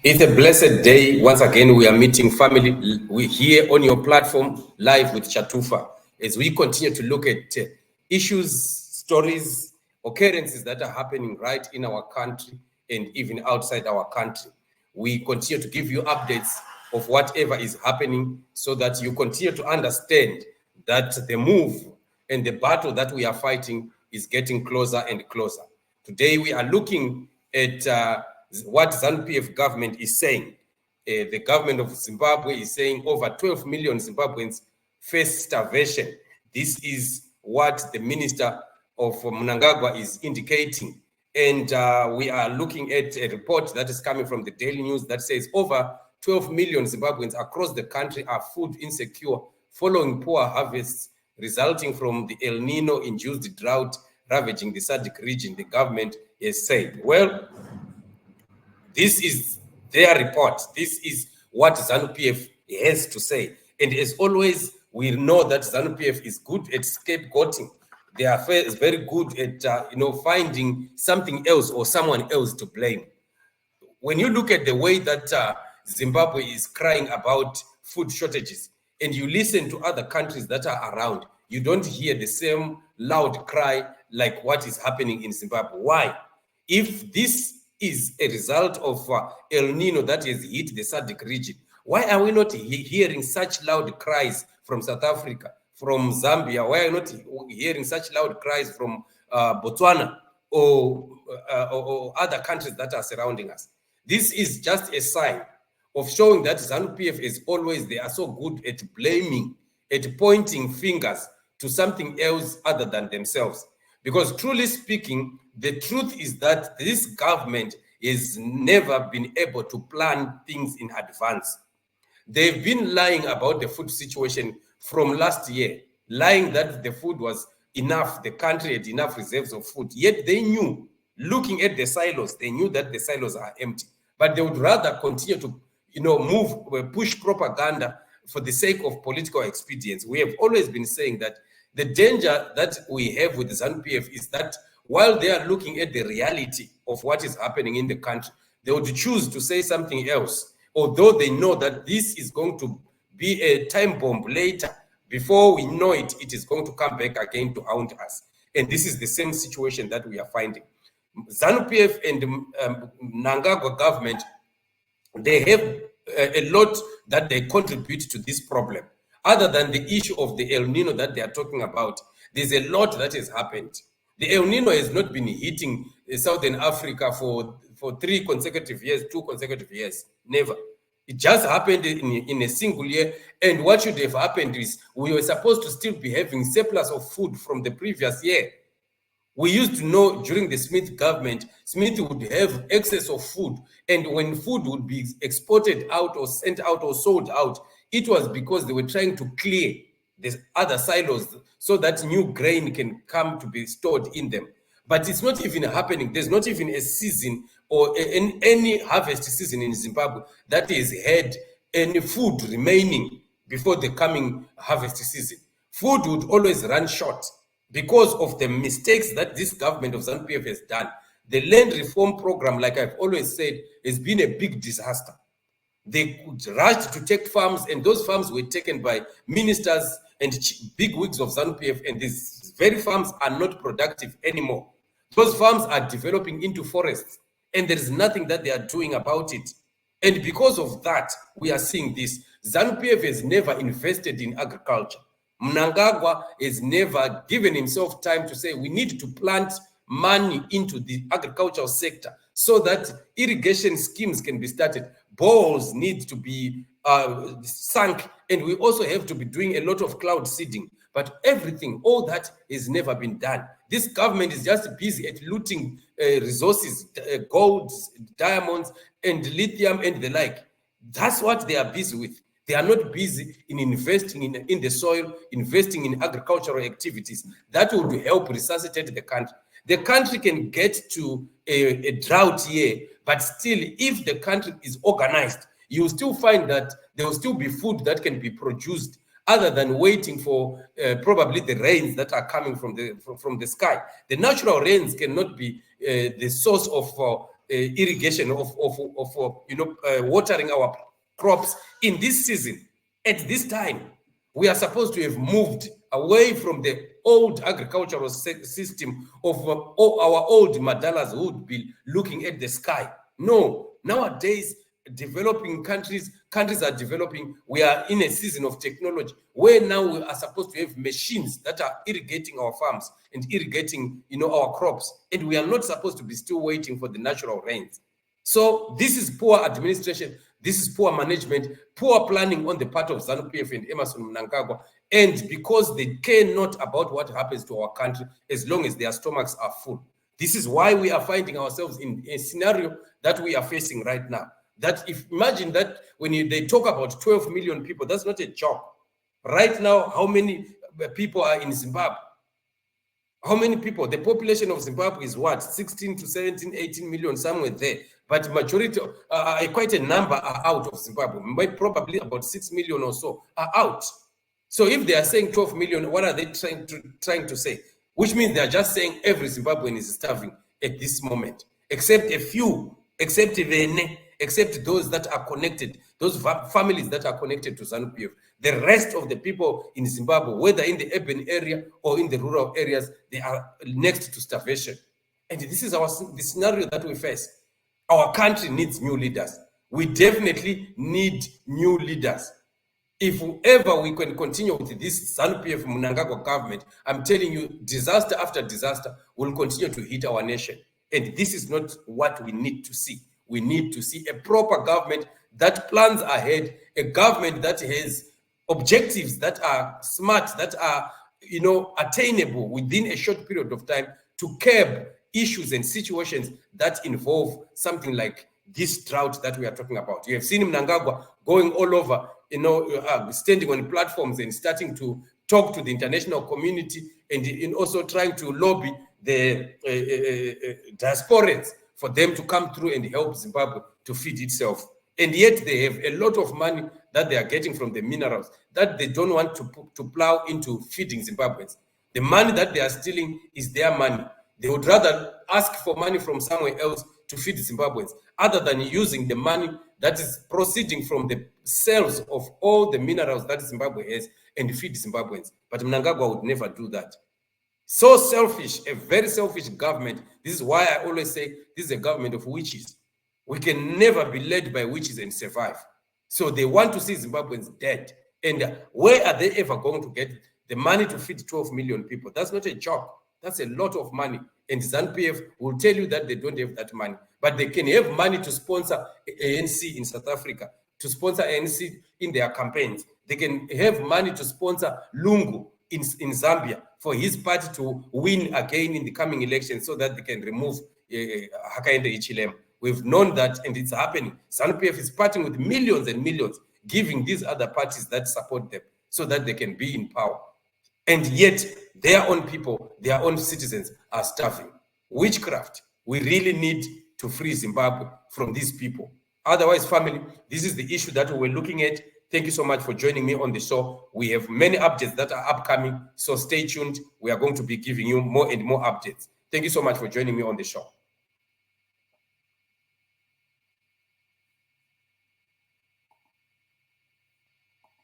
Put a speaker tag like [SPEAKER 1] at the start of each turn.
[SPEAKER 1] It's a blessed day. Once again, we are meeting family. We're here on your platform live with Chatufa as we continue to look at issues, stories, occurrences that are happening right in our country and even outside our country. We continue to give you updates of whatever is happening so that you continue to understand that the move and the battle that we are fighting is getting closer and closer. Today, we are looking at what ZANU-PF government is saying. The government of Zimbabwe is saying over 12 million Zimbabweans face starvation. This is what the minister of MNANGAGWA is indicating. And we are looking at a report that is coming from the Daily News that says over 12 million Zimbabweans across the country are food insecure following poor harvests resulting from the El Nino induced drought ravaging the SADC region, the government has said. Well, this is their report. This is what ZANU-PF has to say. And as always, we know that ZANU-PF is good at scapegoating. They are very good at finding something else or someone else to blame. When you look at the way that Zimbabwe is crying about food shortages, and you listen to other countries that are around, you don't hear the same loud cry like what is happening in Zimbabwe. Why? If this is a result of El Nino that has hit the SADC region, why are we not hearing such loud cries from South Africa, from Zambia? Why are we not hearing such loud cries from Botswana or other countries that are surrounding us? This is just a sign of showing that ZANU-PF is always, they are so good at blaming, at pointing fingers to something else other than themselves. Because truly speaking, the truth is that this government has never been able to plan things in advance. They've been lying about the food situation from last year, lying that the food was enough, the country had enough reserves of food. Yet they knew, looking at the silos, they knew that the silos are empty. But they would rather continue to push propaganda for the sake of political expedience. We have always been saying that the danger that we have with the ZANU-PF is that while they are looking at the reality of what is happening in the country, they would choose to say something else, although they know that this is going to be a time bomb later. Before we know it, it is going to come back again to haunt us. And this is the same situation that we are finding. ZANU-PF and Mnangagwa government, they have a lot that they contribute to this problem. Other than the issue of the El Nino that they are talking about, there's a lot that has happened. The El Nino has not been hitting Southern Africa for 3 consecutive years, 2 consecutive years. Never. It just happened in a single year. And what should have happened is we were supposed to still be having surplus of food from the previous year. We used to know during the Smith government, Smith would have excess of food. And when food would be exported out or sent out or sold out, it was because they were trying to clear the other silos so that new grain can come to be stored in them. But it's not even happening. There's not even a season or any harvest season in Zimbabwe that has had any food remaining before the coming harvest season. Food would always run short because of the mistakes that this government of ZANU-PF has done. The land reform program, like I've always said, has been a big disaster. They rushed to take farms, and those farms were taken by ministers and big wigs of ZANU-PF, and these very farms are not productive anymore. Those farms are developing into forests, and there is nothing that they are doing about it. And because of that, we are seeing this. ZANU-PF has never invested in agriculture. Mnangagwa has never given himself time to say we need to plant money into the agricultural sector so that irrigation schemes can be started. Boreholes need to be sunk, and we also have to be doing a lot of cloud seeding. But everything, all that has never been done. This government is just busy at looting resources, gold, diamonds, and lithium, and the like. That's what they are busy with. They are not busy in investing in the soil, investing in agricultural activities. That would help resuscitate the country. The country can get to a drought year, but still, if the country is organized, you will still find that there will still be food that can be produced other than waiting for probably the rains that are coming from the sky. The natural rains cannot be the source of irrigation of watering our crops in this season. At this time, we are supposed to have moved away from the old agricultural system of our old madalas who would be looking at the sky. No, nowadays, developing countries are developing. We are in a season of technology where now we are supposed to have machines that are irrigating our farms and irrigating, our crops. And we are not supposed to be still waiting for the natural rains. So this is poor administration. This is poor management, poor planning on the part of ZANU-PF and Emmerson Mnangagwa. And because they care not about what happens to our country as long as their stomachs are full. This is why we are finding ourselves in a scenario that we are facing right now. That imagine that when they talk about 12 million people, that's not a joke. Right now, how many people are in Zimbabwe? How many people? The population of Zimbabwe is what? 16 to 17, 18 million, somewhere there. But majority, quite a number are out of Zimbabwe. Probably about 6 million or so are out. So if they are saying 12 million, what are they trying to say? Which means they are just saying every Zimbabwean is starving at this moment, except a few, except those that are connected, those families that are connected to ZANU-PF. The rest of the people in Zimbabwe, whether in the urban area or in the rural areas, they are next to starvation. And this is the scenario that we face. Our country needs new leaders. We definitely need new leaders. If ever we can continue with this ZANU-PF Mnangagwa government, I'm telling you, disaster after disaster will continue to hit our nation. And this is not what we need to see. We need to see a proper government that plans ahead, a government that has objectives that are smart, that are, attainable within a short period of time to curb issues and situations that involve something like this drought that we are talking about. You have seen Mnangagwa going all over, standing on platforms and starting to talk to the international community and also trying to lobby the diasporans for them to come through and help Zimbabwe to feed itself. And yet they have a lot of money that they are getting from the minerals that they don't want to plow into feeding Zimbabweans. The money that they are stealing is their money. They would rather ask for money from somewhere else to feed Zimbabweans, other than using the money that is proceeding from the sales of all the minerals that Zimbabwe has and feed Zimbabweans. But Mnangagwa would never do that. So selfish, a very selfish government. This is why I always say this is a government of witches. We can never be led by witches and survive. So they want to see Zimbabweans dead. And where are they ever going to get the money to feed 12 million people? That's not a joke. That's a lot of money. And ZANU-PF will tell you that they don't have that money. But they can have money to sponsor ANC in South Africa, to sponsor ANC in their campaigns. They can have money to sponsor Lungu in Zambia for his party to win again in the coming elections so that they can remove Hakainde Hichilema. We've known that, and it's happening. ZANU-PF is partying with millions and millions, giving these other parties that support them so that they can be in power. And yet, their own people, their own citizens are starving. Witchcraft. We really need to free Zimbabwe from these people. Otherwise, family, this is the issue that we're looking at. Thank you so much for joining me on the show. We have many updates that are upcoming, so stay tuned. We are going to be giving you more and more updates. Thank you so much for joining me on the show.